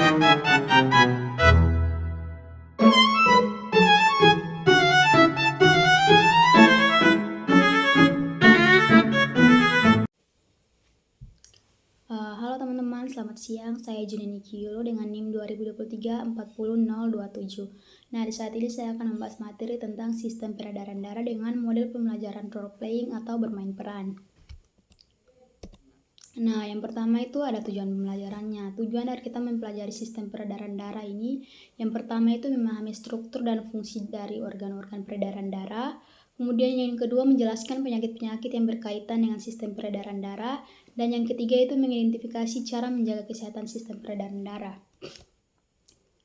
Halo teman-teman, selamat siang. Saya Juneni Kiyulo dengan NIM 2023 40027. Nah, di saat ini saya akan membahas materi tentang sistem peredaran darah dengan model pembelajaran role playing atau bermain peran. Nah, yang pertama itu ada tujuan pembelajarannya. Tujuan dari kita mempelajari sistem peredaran darah ini, yang pertama itu memahami struktur dan fungsi dari organ-organ peredaran darah. Kemudian yang kedua menjelaskan penyakit-penyakit yang berkaitan dengan sistem peredaran darah. Dan yang ketiga itu mengidentifikasi cara menjaga kesehatan sistem peredaran darah.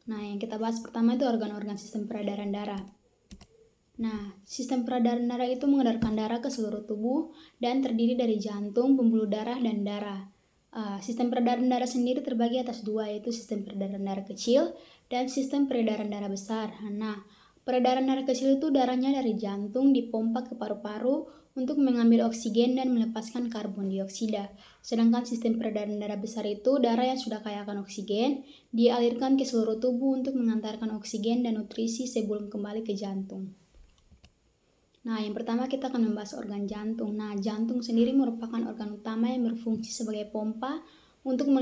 Nah, yang kita bahas pertama itu organ-organ sistem peredaran darah. Nah, sistem peredaran darah itu mengedarkan darah ke seluruh tubuh dan terdiri dari jantung, pembuluh darah, dan darah. Sistem peredaran darah sendiri terbagi atas dua, yaitu sistem peredaran darah kecil dan sistem peredaran darah besar. Nah, peredaran darah kecil itu darahnya dari jantung dipompa ke paru-paru untuk mengambil oksigen dan melepaskan karbon dioksida. Sedangkan sistem peredaran darah besar itu darah yang sudah kaya akan oksigen dialirkan ke seluruh tubuh untuk mengantarkan oksigen dan nutrisi sebelum kembali ke jantung. Nah, yang pertama kita akan membahas organ jantung. Nah, jantung sendiri merupakan organ utama yang berfungsi sebagai pompa untuk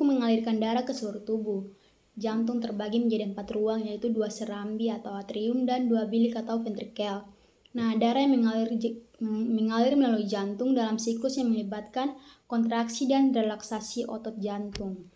mengalirkan darah ke seluruh tubuh. Jantung terbagi menjadi 4 ruang, yaitu 2 serambi atau atrium dan 2 bilik atau ventrikel. Nah, darah yang mengalir melalui jantung dalam siklus yang melibatkan kontraksi dan relaksasi otot jantung.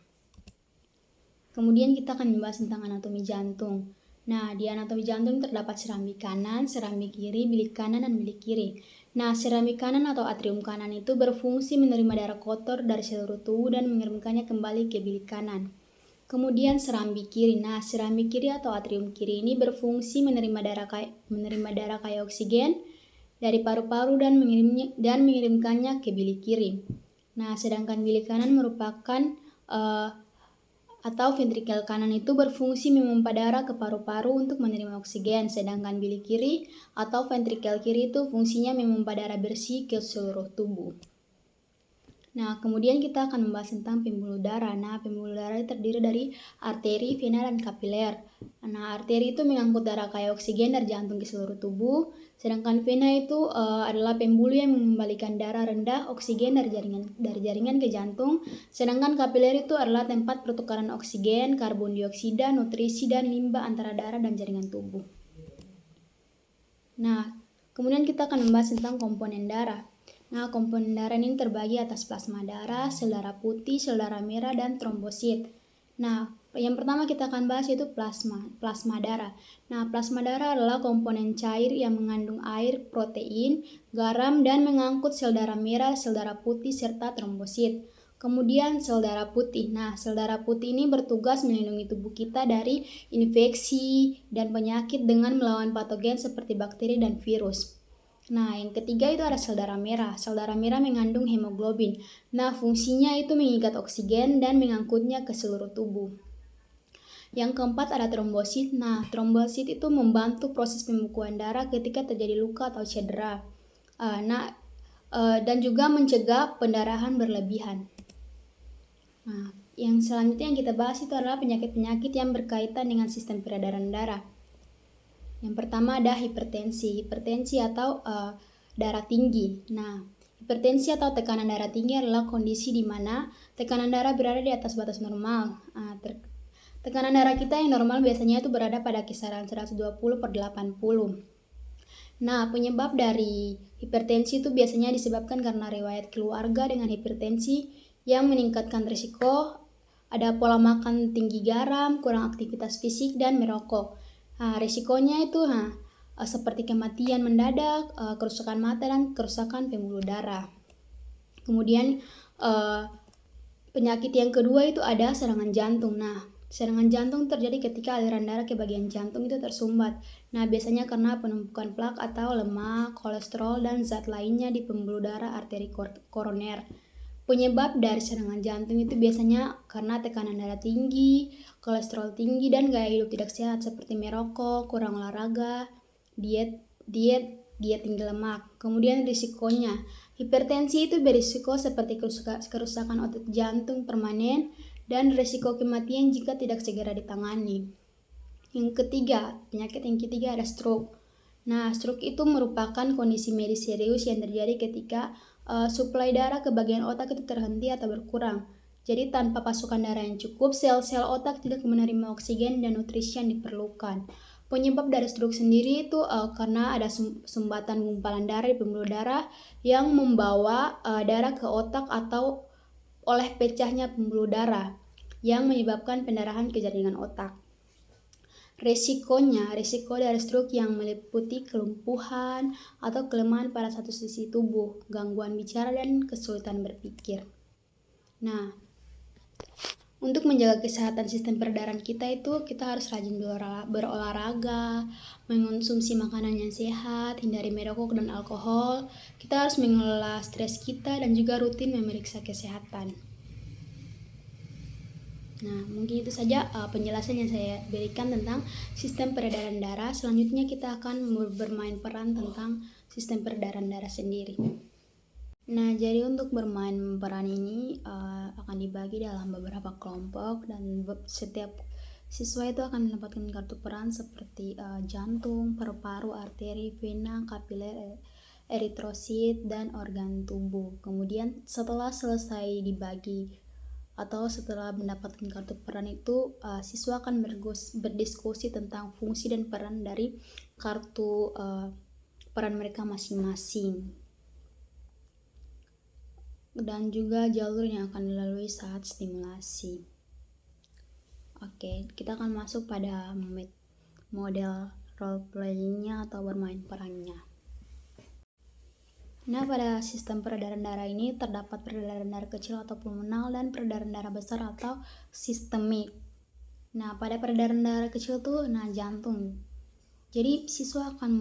Kemudian kita akan membahas tentang anatomi jantung. Nah, di anatomi jantung terdapat serambi kanan, serambi kiri, bilik kanan, dan bilik kiri. Nah, serambi kanan atau atrium kanan itu berfungsi menerima darah kotor dari seluruh tubuh dan mengirimkannya kembali ke bilik kanan. Kemudian serambi kiri. Nah, serambi kiri atau atrium kiri ini berfungsi menerima darah kaya oksigen dari paru-paru dan mengirimkannya ke bilik kiri. Nah, sedangkan bilik kanan merupakan atau ventrikel kanan itu berfungsi memompa darah ke paru-paru untuk menerima oksigen, sedangkan bilik kiri atau ventrikel kiri itu fungsinya memompa darah bersih ke seluruh tubuh. Nah, kemudian kita akan membahas tentang pembuluh darah. Nah, pembuluh darah terdiri dari arteri, vena, dan kapiler. Nah, arteri itu mengangkut darah kaya oksigen dari jantung ke seluruh tubuh, sedangkan vena itu adalah pembuluh yang mengembalikan darah rendah oksigen dari jaringan ke jantung, sedangkan kapiler itu adalah tempat pertukaran oksigen, karbon dioksida, nutrisi, dan limbah antara darah dan jaringan tubuh. Nah, kemudian kita akan membahas tentang komponen darah. Nah, komponen darah ini terbagi atas plasma darah, sel darah putih, sel darah merah, dan trombosit. Nah, yang pertama kita akan bahas yaitu plasma darah. Nah, plasma darah adalah komponen cair yang mengandung air, protein, garam, dan mengangkut sel darah merah, sel darah putih, serta trombosit. Kemudian sel darah putih. Nah, sel darah putih ini bertugas melindungi tubuh kita dari infeksi dan penyakit dengan melawan patogen seperti bakteri dan virus. Nah, yang ketiga itu ada sel darah merah. Sel darah merah mengandung hemoglobin. Nah, fungsinya itu mengikat oksigen dan mengangkutnya ke seluruh tubuh. Yang keempat ada trombosit. Nah, trombosit itu membantu proses pembekuan darah ketika terjadi luka atau cedera. Dan juga mencegah pendarahan berlebihan. Nah, yang selanjutnya yang kita bahas itu adalah penyakit-penyakit yang berkaitan dengan sistem peredaran darah. Yang pertama ada hipertensi atau darah tinggi. Nah, hipertensi atau tekanan darah tinggi adalah kondisi di mana tekanan darah berada di atas batas normal. Tekanan darah kita yang normal biasanya itu berada pada kisaran 120/80. Nah, penyebab dari hipertensi itu biasanya disebabkan karena riwayat keluarga dengan hipertensi yang meningkatkan risiko, ada pola makan tinggi garam, kurang aktivitas fisik, dan merokok. Risikonya itu seperti kematian mendadak, kerusakan mata, dan kerusakan pembuluh darah. Kemudian penyakit yang kedua itu ada serangan jantung. Nah, serangan jantung terjadi ketika aliran darah ke bagian jantung itu tersumbat. Nah, biasanya karena penumpukan plak atau lemak, kolesterol, dan zat lainnya di pembuluh darah arteri koroner. Penyebab dari serangan jantung itu biasanya karena tekanan darah tinggi, kolesterol tinggi, dan gaya hidup tidak sehat seperti merokok, kurang olahraga, diet tinggi lemak. Kemudian risikonya, hipertensi itu berisiko seperti kerusakan otot jantung permanen dan risiko kematian jika tidak segera ditangani. Penyakit yang ketiga ada stroke. Nah, stroke itu merupakan kondisi medis serius yang terjadi ketika suplai darah ke bagian otak itu terhenti atau berkurang. Jadi tanpa pasokan darah yang cukup, sel-sel otak tidak menerima oksigen dan nutrisi yang diperlukan. Penyebab dari stroke sendiri itu karena ada sumbatan gumpalan darah di pembuluh darah yang membawa darah ke otak atau oleh pecahnya pembuluh darah yang menyebabkan pendarahan ke jaringan otak. Risiko dari stroke yang meliputi kelumpuhan atau kelemahan pada satu sisi tubuh, gangguan bicara dan kesulitan berpikir. Nah, untuk menjaga kesehatan sistem peredaran kita itu kita harus rajin berolahraga, mengonsumsi makanan yang sehat, hindari merokok dan alkohol. Kita harus mengelola stres kita dan juga rutin memeriksa kesehatan. Nah, mungkin itu saja penjelasan yang saya berikan tentang sistem peredaran darah. Selanjutnya kita akan bermain peran tentang sistem peredaran darah sendiri. Nah, jadi untuk bermain peran ini akan dibagi dalam beberapa kelompok dan setiap siswa itu akan mendapatkan kartu peran seperti jantung, paru-paru, arteri, vena, kapiler, eritrosit, dan organ tubuh. Kemudian setelah selesai dibagi atau setelah mendapatkan kartu peran itu, siswa akan berdiskusi tentang fungsi dan peran dari kartu peran mereka masing-masing dan juga jalur yang akan dilalui saat stimulasi. Oke, kita akan masuk pada model role playing-nya atau bermain perannya. Nah, pada sistem peredaran darah ini terdapat peredaran darah kecil atau pulmonal dan peredaran darah besar atau sistemik. Nah, pada peredaran darah kecil tuh jantung. Jadi siswa akan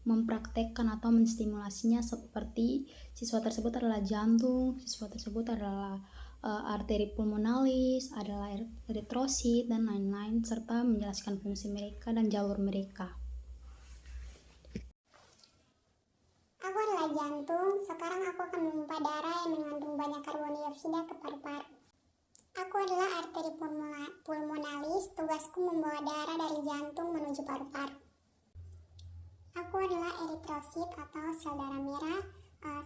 mempraktekkan atau menstimulasinya seperti siswa tersebut adalah jantung, siswa tersebut adalah arteri pulmonalis, adalah eritrosit dan lain-lain, serta menjelaskan fungsi mereka dan jalur mereka. Aku adalah jantung, sekarang aku akan memompa darah yang mengandung banyak karbon dioksida ke paru-paru. Aku adalah arteri pulmonalis, tugasku membawa darah dari jantung menuju paru-paru. Aku adalah eritrosit atau sel darah merah.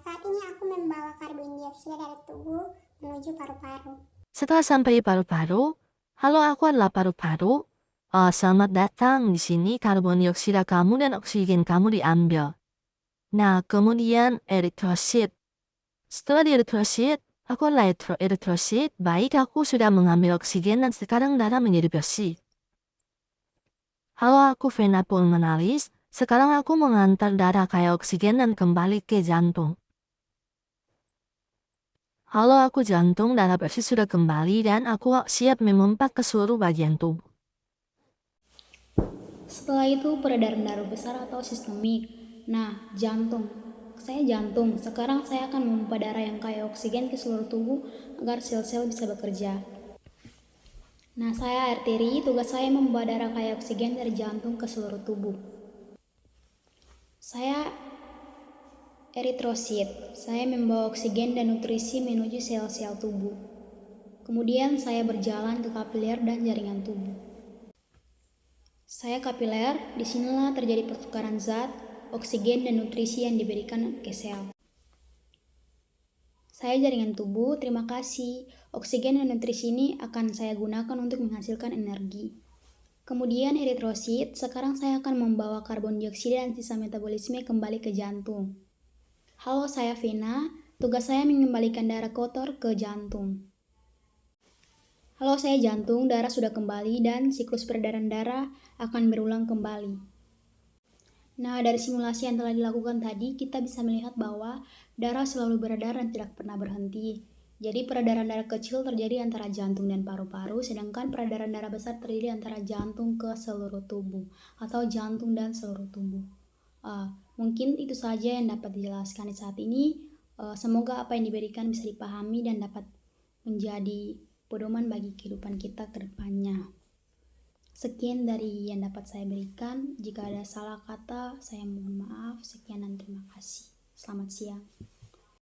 Saat ini aku membawa karbon dioksida dari tubuh menuju paru-paru. Setelah sampai di paru-paru, halo aku adalah paru-paru. Selamat datang di sini, karbon dioksida kamu dan oksigen kamu diambil. Nah, kemudian eritrosit. Setelah di eritrosit, aku adalah eritrosit. Baik, aku sudah mengambil oksigen dan sekarang darah menjadi bersih. Halo, aku vena pulmonalis. Sekarang aku mengantar darah kayak oksigen dan kembali ke jantung. Halo, aku jantung, darah bersih sudah kembali dan aku siap memompa ke seluruh bagian tubuh. Setelah itu peredaran darah besar atau sistemik. Nah, jantung. Saya jantung. Sekarang saya akan memompa darah yang kaya oksigen ke seluruh tubuh agar sel-sel bisa bekerja. Nah, saya arteri. Tugas saya membawa darah kaya oksigen dari jantung ke seluruh tubuh. Saya eritrosit. Saya membawa oksigen dan nutrisi menuju sel-sel tubuh. Kemudian saya berjalan ke kapiler dan jaringan tubuh. Saya kapiler, disinilah terjadi pertukaran zat, oksigen dan nutrisi yang diberikan ke sel. Saya jaringan tubuh, terima kasih. Oksigen dan nutrisi ini akan saya gunakan untuk menghasilkan energi. Kemudian eritrosit, sekarang saya akan membawa karbon dioksida dan sisa metabolisme kembali ke jantung. Halo, saya vena, tugas saya mengembalikan darah kotor ke jantung. Halo, saya jantung, darah sudah kembali dan siklus peredaran darah akan berulang kembali. Nah, dari simulasi yang telah dilakukan tadi, kita bisa melihat bahwa darah selalu beredar dan tidak pernah berhenti. Jadi peredaran darah kecil terjadi antara jantung dan paru-paru, sedangkan peredaran darah besar terjadi antara jantung ke seluruh tubuh atau jantung dan seluruh tubuh. Mungkin itu saja yang dapat dijelaskan di saat ini. Semoga apa yang diberikan bisa dipahami dan dapat menjadi pedoman bagi kehidupan kita ke depannya. Sekian dari yang dapat saya berikan. Jika ada salah kata, saya mohon maaf. Sekian dan terima kasih. Selamat siang.